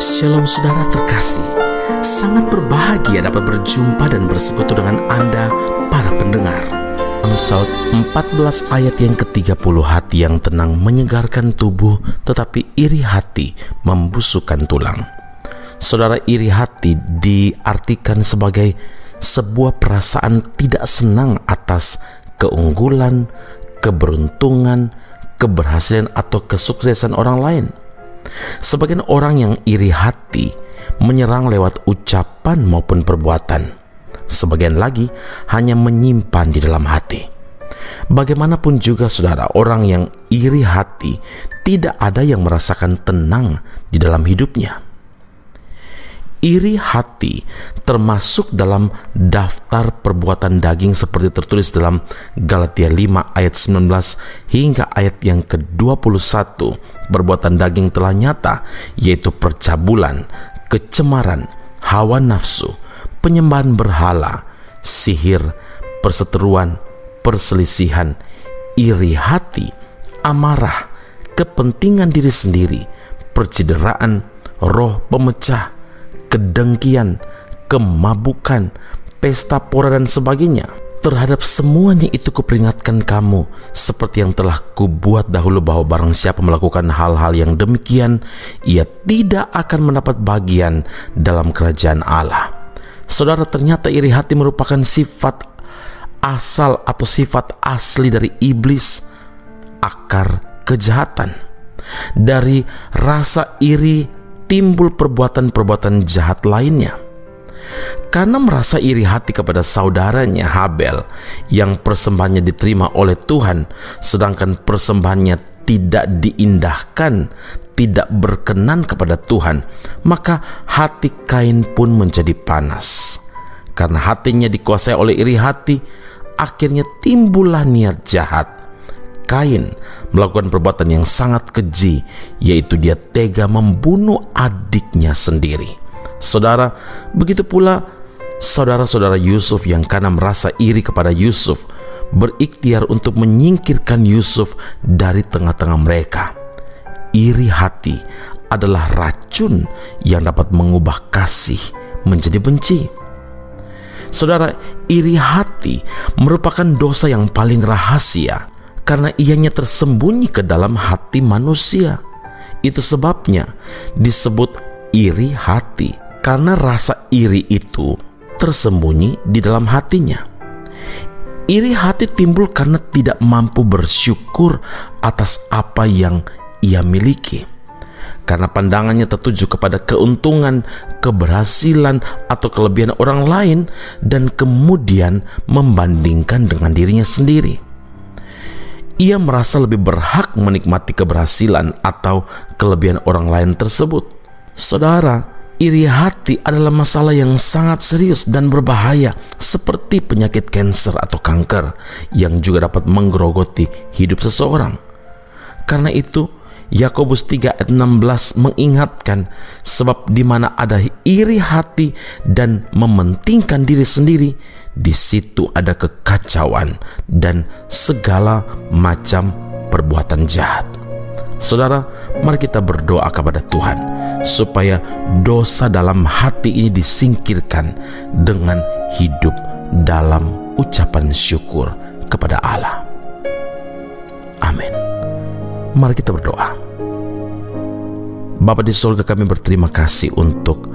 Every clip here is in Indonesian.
Shalom saudara terkasih, sangat berbahagia dapat berjumpa dan bersekutu dengan Anda para pendengar. Amsal 14 ayat yang ke-30, hati yang tenang menyegarkan tubuh, tetapi iri hati membusukkan tulang. Saudara, iri hati diartikan sebagai sebuah perasaan tidak senang atas keunggulan, keberuntungan, keberhasilan atau kesuksesan orang lain. Sebagian orang yang iri hati menyerang lewat ucapan maupun perbuatan. Sebagian lagi hanya menyimpan di dalam hati. Bagaimanapun juga saudara, orang yang iri hati tidak ada yang merasakan tenang di dalam hidupnya. Iri hati termasuk dalam daftar perbuatan daging seperti tertulis dalam Galatia 5 ayat 19 hingga ayat yang ke-21. Perbuatan daging telah nyata, yaitu percabulan, kecemaran, hawa nafsu, penyembahan berhala, sihir, perseteruan, perselisihan, iri hati, amarah, kepentingan diri sendiri, percideraan, roh pemecah, kedengkian, kemabukan, pesta pora dan sebagainya. Terhadap semuanya itu kuperingatkan kamu, seperti yang telah kubuat dahulu, bahwa barang siapa melakukan hal-hal yang demikian, ia tidak akan mendapat bagian dalam kerajaan Allah. Saudara, ternyata iri hati merupakan sifat asal atau sifat asli dari iblis, akar kejahatan. Dari rasa iri timbul perbuatan-perbuatan jahat lainnya. Karena merasa iri hati kepada saudaranya Habel yang persembahannya diterima oleh Tuhan, sedangkan persembahannya tidak diindahkan, tidak berkenan kepada Tuhan, maka hati Kain pun menjadi panas. Karena hatinya dikuasai oleh iri hati, akhirnya timbullah niat jahat. Kain melakukan perbuatan yang sangat keji, yaitu dia tega membunuh adiknya sendiri. Saudara, begitu pula saudara-saudara Yusuf yang karena merasa iri kepada Yusuf, berikhtiar untuk menyingkirkan Yusuf dari tengah-tengah mereka. Iri hati adalah racun yang dapat mengubah kasih menjadi benci. Saudara, iri hati merupakan dosa yang paling rahasia, karena ianya tersembunyi ke dalam hati manusia. Itu sebabnya disebut iri hati, karena rasa iri itu tersembunyi di dalam hatinya. Iri hati timbul karena tidak mampu bersyukur atas apa yang ia miliki, karena pandangannya tertuju kepada keuntungan, keberhasilan, atau kelebihan orang lain, dan kemudian membandingkan dengan dirinya sendiri. Ia merasa lebih berhak menikmati keberhasilan atau kelebihan orang lain tersebut. Saudara, iri hati adalah masalah yang sangat serius dan berbahaya, seperti penyakit kanker atau kanker yang juga dapat menggerogoti hidup seseorang. Karena itu, Yakobus 3 ayat 16 mengingatkan, sebab di mana ada iri hati dan mementingkan diri sendiri, di situ ada kekacauan dan segala macam perbuatan jahat. Saudara, mari kita berdoa kepada Tuhan supaya dosa dalam hati ini disingkirkan dengan hidup dalam ucapan syukur kepada Allah. Amin. Mari kita berdoa. Bapa di surga, kami berterima kasih untuk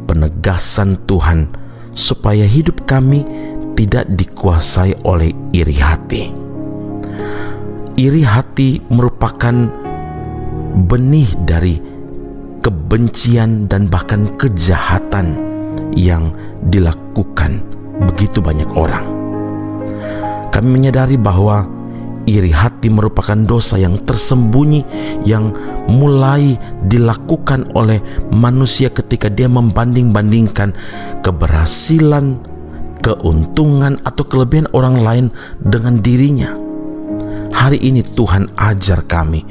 penegasan Tuhan supaya hidup kami tidak dikuasai oleh iri hati. Iri hati merupakan benih dari kebencian dan bahkan kejahatan yang dilakukan begitu banyak orang. Kami menyadari bahwa iri hati merupakan dosa yang tersembunyi yang mulai dilakukan oleh manusia ketika dia membanding-bandingkan keberhasilan, keuntungan, atau kelebihan orang lain dengan dirinya. Hari ini Tuhan ajar kami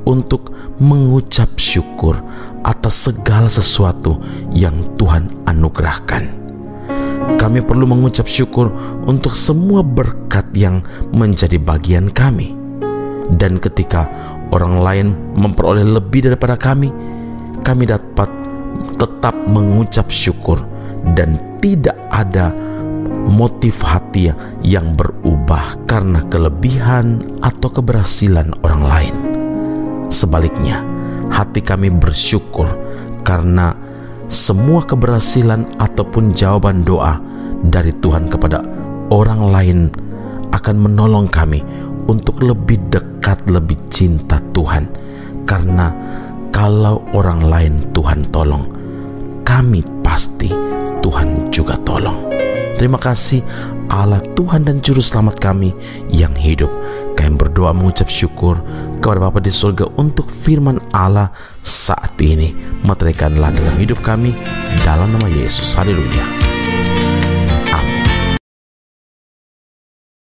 untuk mengucap syukur atas segala sesuatu yang Tuhan anugerahkan. Kami perlu mengucap syukur untuk semua berkat yang menjadi bagian kami. Dan ketika orang lain memperoleh lebih daripada kami dapat tetap mengucap syukur dan tidak ada motif hati yang berubah karena kelebihan atau keberhasilan orang lain. Sebaliknya, hati kami bersyukur karena semua keberhasilan ataupun jawaban doa dari Tuhan kepada orang lain akan menolong kami untuk lebih dekat, lebih cinta Tuhan. Karena kalau orang lain Tuhan tolong, kami pasti Tuhan juga tolong. Terima kasih Allah Tuhan dan Juru Selamat kami yang hidup. Kami berdoa mengucap syukur kepada Bapa di surga untuk firman Allah saat ini. Meteraikanlah dalam hidup kami, dalam nama Yesus. Haleluya.